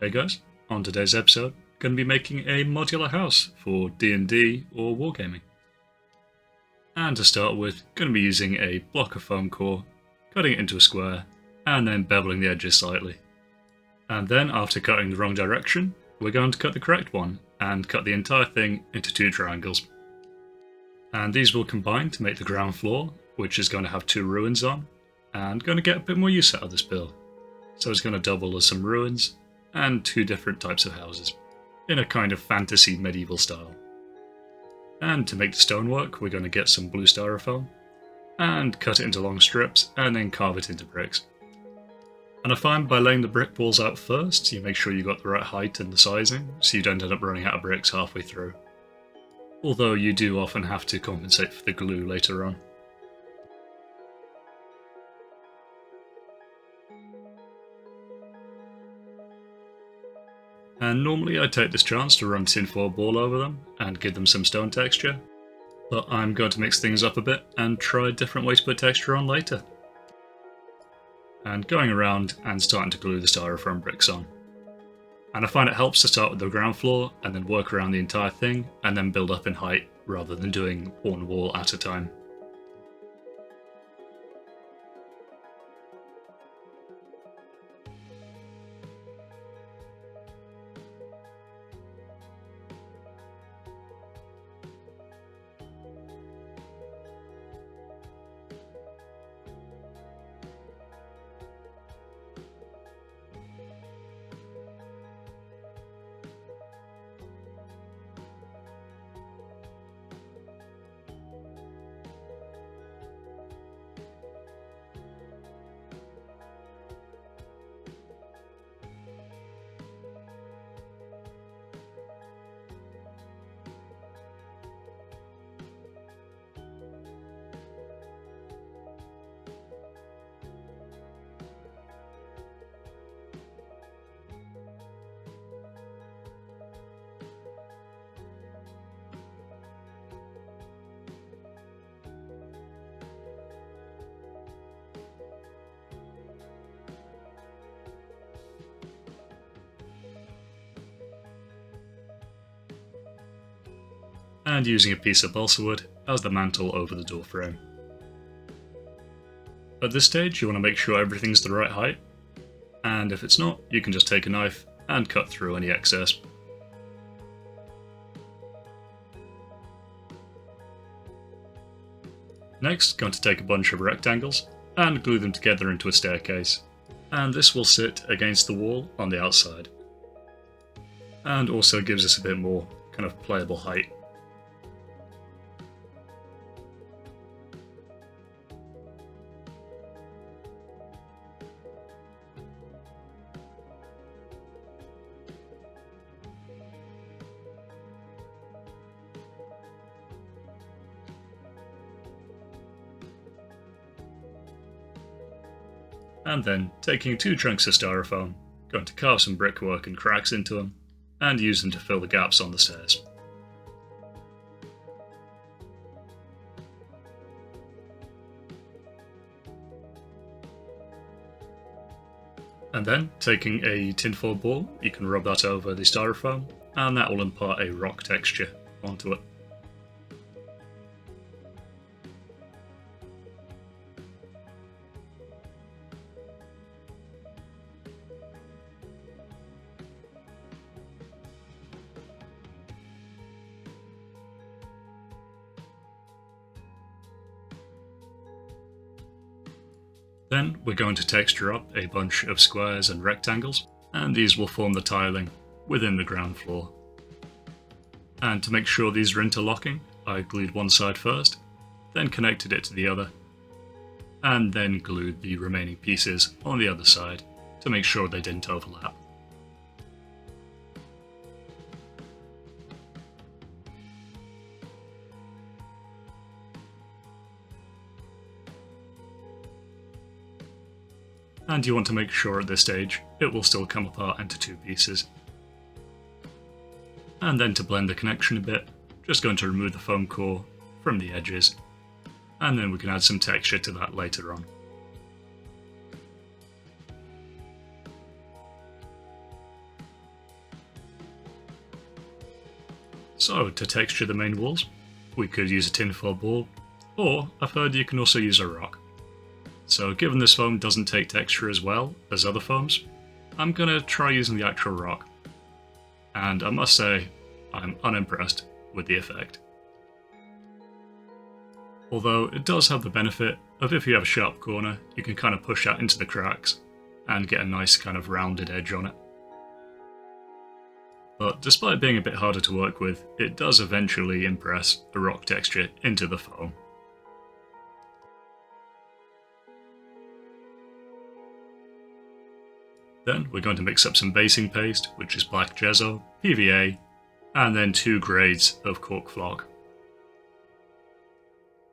Hey guys, on today's episode, going to be making a modular house for D&D or wargaming. And to start with, going to be using a block of foam core, cutting it into a square, and then beveling the edges slightly. And then after cutting the wrong direction, we're going to cut the correct one, and cut the entire thing into 2 triangles. And these will combine to make the ground floor, which is going to have 2 ruins on, and going to get a bit more use out of this build. So it's going to double as some ruins, and 2 different types of houses, in a kind of fantasy medieval style. And to make the stonework, we're going to get some blue styrofoam, and cut it into long strips, and then carve it into bricks. And I find by laying the brick walls out first, you make sure you got the right height and the sizing, so you don't end up running out of bricks halfway through. Although you do often have to compensate for the glue later on. And normally I take this chance to run tinfoil ball over them and give them some stone texture, but I'm going to mix things up a bit and try a different way to put texture on later. And going around and starting to glue the styrofoam bricks on. And I find it helps to start with the ground floor and then work around the entire thing and then build up in height rather than doing one wall at a time. And using a piece of balsa wood as the mantle over the door frame. At this stage you want to make sure everything's the right height, and if it's not, you can just take a knife and cut through any excess. Next, going to take a bunch of rectangles and glue them together into a staircase, and this will sit against the wall on the outside, and also gives us a bit more kind of playable height. And then, taking 2 chunks of styrofoam, going to carve some brickwork and cracks into them, and use them to fill the gaps on the stairs. And then, taking a tinfoil ball, you can rub that over the styrofoam, and that will impart a rock texture onto it. Then we're going to texture up a bunch of squares and rectangles, and these will form the tiling within the ground floor. And to make sure these are interlocking, I glued one side first, then connected it to the other, and then glued the remaining pieces on the other side to make sure they didn't overlap. And you want to make sure at this stage it will still come apart into 2 pieces. And then to blend the connection a bit, just going to remove the foam core from the edges, and then we can add some texture to that later on. So to texture the main walls, we could use a tinfoil ball, or I've heard you can also use a rock. So given this foam doesn't take texture as well as other foams, I'm gonna try using the actual rock. And I must say, I'm unimpressed with the effect. Although it does have the benefit of if you have a sharp corner, you can kind of push out into the cracks and get a nice kind of rounded edge on it. But despite being a bit harder to work with, it does eventually impress the rock texture into the foam. Then we're going to mix up some basing paste, which is black gesso, PVA, and then 2 grades of cork flock.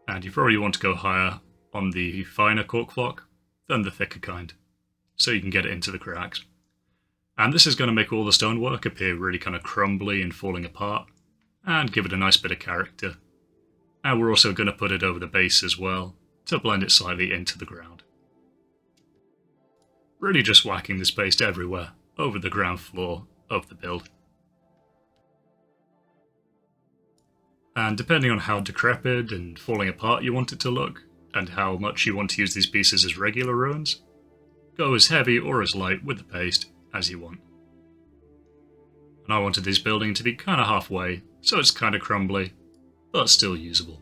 And you probably want to go higher on the finer cork flock than the thicker kind, so you can get it into the cracks. And this is going to make all the stonework appear really kind of crumbly and falling apart, and give it a nice bit of character. And we're also going to put it over the base as well, to blend it slightly into the ground. Really just whacking this paste everywhere, over the ground floor of the build. And depending on how decrepit and falling apart you want it to look, and how much you want to use these pieces as regular ruins, go as heavy or as light with the paste as you want. And I wanted this building to be kind of halfway, so it's kind of crumbly, but still usable.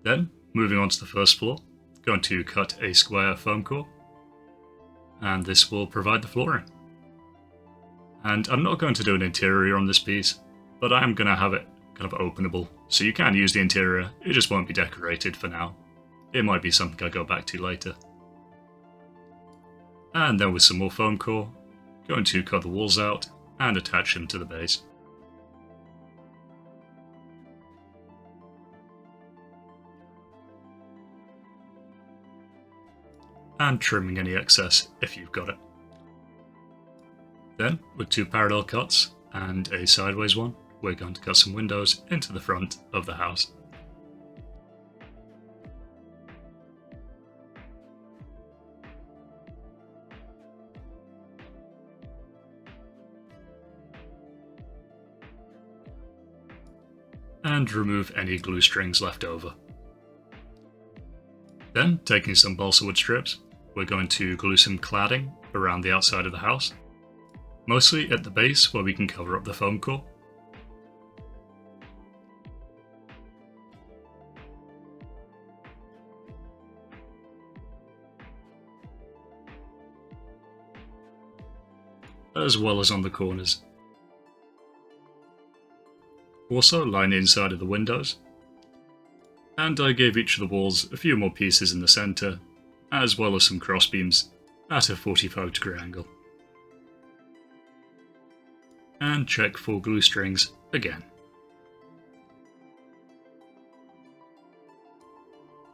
Then, moving on to the first floor, going to cut a square foam core, and this will provide the flooring. And I'm not going to do an interior on this piece, but I am going to have it kind of openable, so you can use the interior, it just won't be decorated for now. It might be something I go back to later. And then with some more foam core, going to cut the walls out and attach them to the base. And trimming any excess if you've got it. Then, with 2 parallel cuts and a sideways one, we're going to cut some windows into the front of the house. And remove any glue strings left over. Then, taking some balsa wood strips, we're going to glue some cladding around the outside of the house, mostly at the base where we can cover up the foam core. As well as on the corners. Also line the inside of the windows, and I gave each of the walls a few more pieces in the centre, as well as some crossbeams at a 45-degree angle. And check for glue strings again.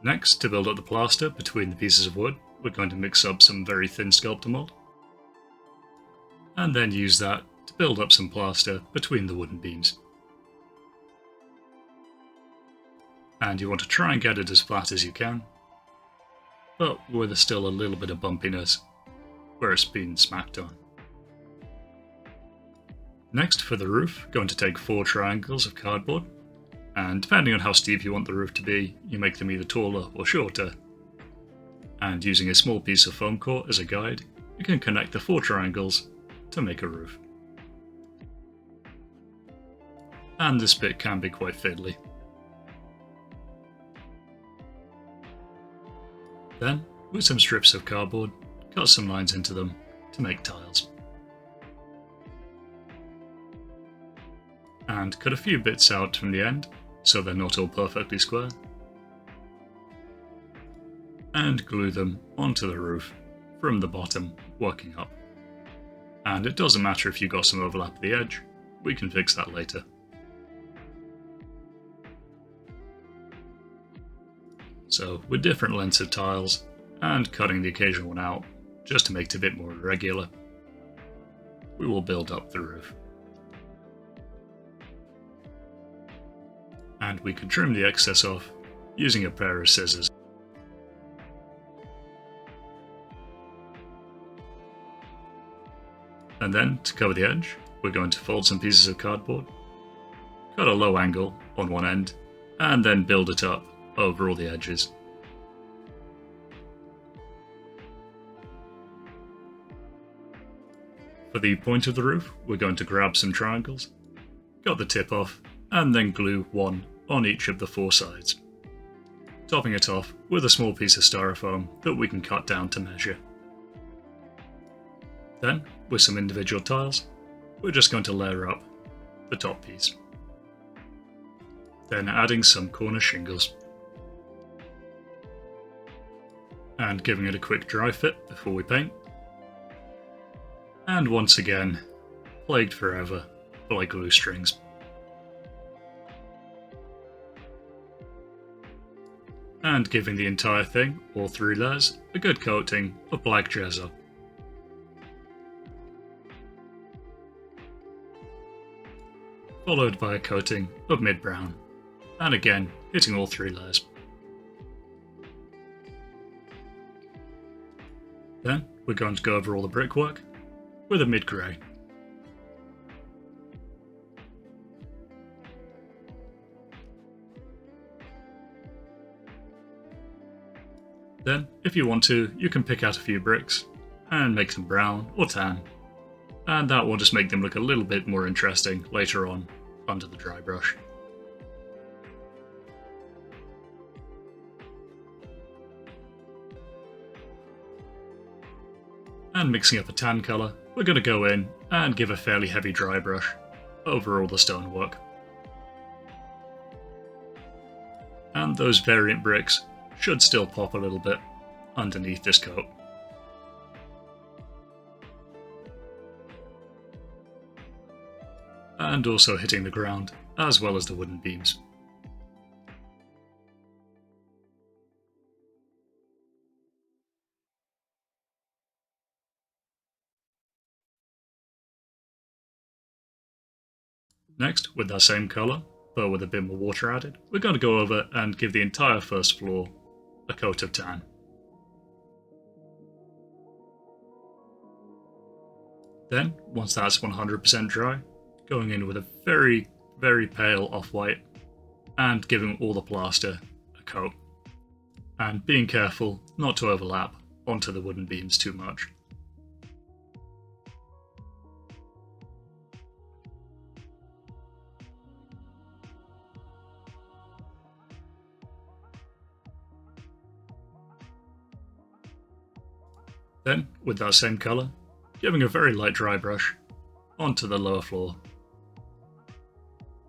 Next, to build up the plaster between the pieces of wood, we're going to mix up some very thin sculptor mold, and then use that to build up some plaster between the wooden beams. And you want to try and get it as flat as you can, but with still a little bit of bumpiness where it's been smacked on. Next, for the roof, going to take 4 triangles of cardboard, and depending on how steep you want the roof to be, you make them either taller or shorter. And using a small piece of foam core as a guide, you can connect the 4 triangles to make a roof. And this bit can be quite fiddly. Then, with some strips of cardboard, cut some lines into them to make tiles. And cut a few bits out from the end, so they're not all perfectly square. And glue them onto the roof from the bottom, working up. And it doesn't matter if you got some overlap at the edge, we can fix that later. So, with different lengths of tiles, and cutting the occasional one out, just to make it a bit more irregular, we will build up the roof. And we can trim the excess off using a pair of scissors. And then, to cover the edge, we're going to fold some pieces of cardboard cut a low angle on one end, and then build it up over all the edges. For the point of the roof, we're going to grab some triangles, cut the tip off, and then glue one on each of the 4 sides, topping it off with a small piece of styrofoam that we can cut down to measure. Then, with some individual tiles, we're just going to layer up the top piece. Then adding some corner shingles, and giving it a quick dry fit before we paint. And once again, plagued forever by glue strings. And giving the entire thing, all 3 layers, a good coating of black gesso. Followed by a coating of mid-brown, and again hitting all 3 layers. Then we're going to go over all the brickwork with a mid-grey. Then, if you want to, you can pick out a few bricks and make them brown or tan, and that will just make them look a little bit more interesting later on under the dry brush. And mixing up a tan colour, we're going to go in and give a fairly heavy dry brush over all the stonework. And those variant bricks should still pop a little bit underneath this coat. And also hitting the ground as well as the wooden beams. Next, with that same colour, but with a bit more water added, we're going to go over and give the entire first floor a coat of tan. Then, once that's 100% dry, going in with a very, very pale off-white and giving all the plaster a coat. And being careful not to overlap onto the wooden beams too much. Then, with that same colour, giving a very light dry brush onto the lower floor.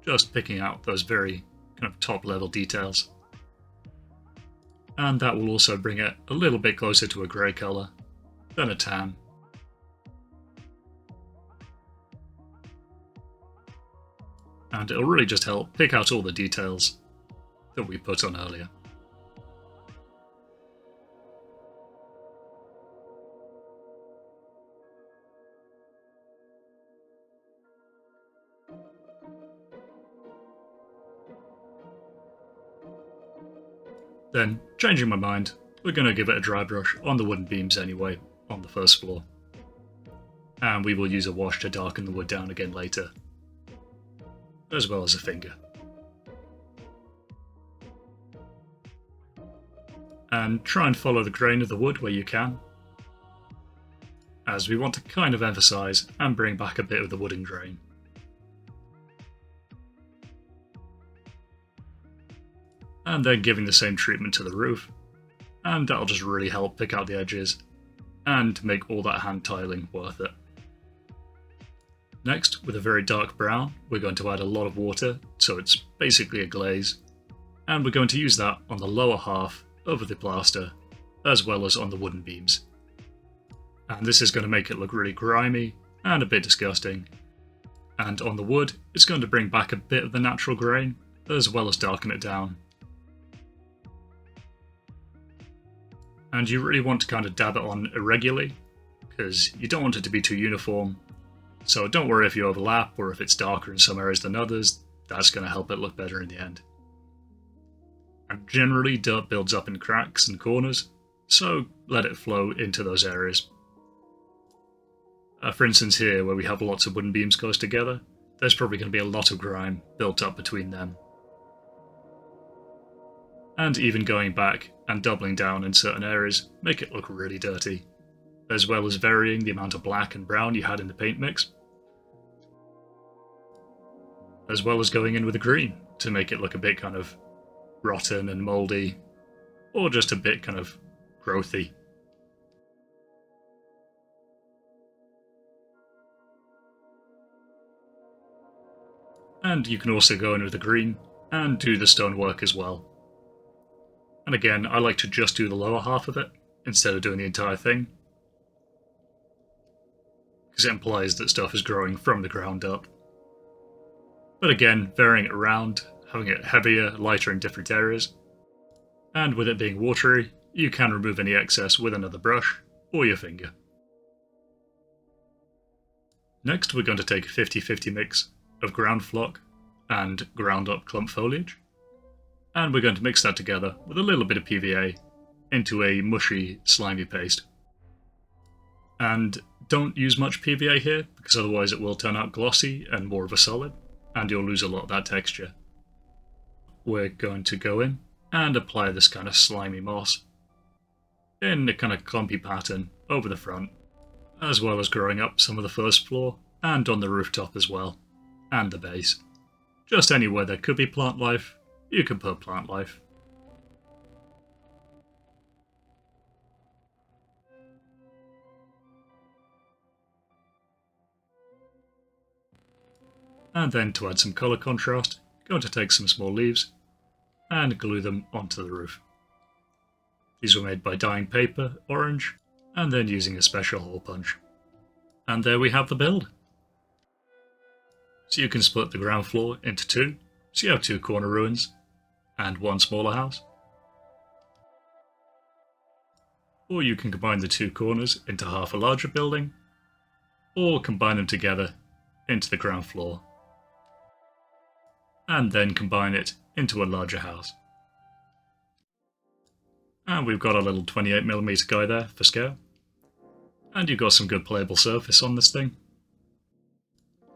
Just picking out those very kind of top level details. And that will also bring it a little bit closer to a grey colour than a tan. And it'll really just help pick out all the details that we put on earlier. Then, changing my mind, we're going to give it a dry brush on the wooden beams anyway, on the first floor. And we will use a wash to darken the wood down again later, as well as a finger. And try and follow the grain of the wood where you can, as we want to kind of emphasise and bring back a bit of the wooden grain. And then giving the same treatment to the roof, and that'll just really help pick out the edges and make all that hand tiling worth it. Next, with a very dark brown, we're going to add a lot of water, so it's basically a glaze, and we're going to use that on the lower half of the plaster, as well as on the wooden beams. And this is going to make it look really grimy and a bit disgusting, and on the wood, it's going to bring back a bit of the natural grain, as well as darken it down. And you really want to kind of dab it on irregularly, because you don't want it to be too uniform. So don't worry if you overlap or if it's darker in some areas than others, that's going to help it look better in the end. And generally dirt builds up in cracks and corners, so let it flow into those areas. For instance here, where we have lots of wooden beams close together, there's probably going to be a lot of grime built up between them. And even going back and doubling down in certain areas make it look really dirty, as well as varying the amount of black and brown you had in the paint mix, as well as going in with a green to make it look a bit kind of rotten and mouldy, or just a bit kind of growthy. And you can also go in with the green and do the stonework as well. And again, I like to just do the lower half of it instead of doing the entire thing, because it implies that stuff is growing from the ground up. But again, varying it around, having it heavier, lighter in different areas. And with it being watery, you can remove any excess with another brush or your finger. Next, we're going to take a 50-50 mix of ground flock and ground up clump foliage, and we're going to mix that together with a little bit of PVA into a mushy, slimy paste. And don't use much PVA here, because otherwise it will turn out glossy and more of a solid, and you'll lose a lot of that texture. We're going to go in and apply this kind of slimy moss in a kind of clumpy pattern over the front, as well as growing up some of the first floor and on the rooftop as well, and the base. Just anywhere there could be plant life, you can put plant life. And then to add some colour contrast, going to take some small leaves and glue them onto the roof. These were made by dyeing paper orange and then using a special hole punch. And there we have the build. So you can split the ground floor into two, so you have two corner ruins and one smaller house. Or you can combine the two corners into half a larger building, or combine them together into the ground floor, and then combine it into a larger house. And we've got a little 28mm guy there for scale, and you've got some good playable surface on this thing.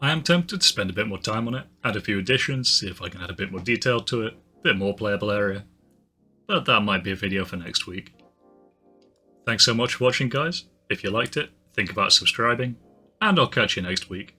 I am tempted to spend a bit more time on it, add a few additions, see if I can add a bit more detail to it, a bit more playable area, but that might be a video for next week. Thanks so much for watching, guys. If you liked it, think about subscribing, and I'll catch you next week.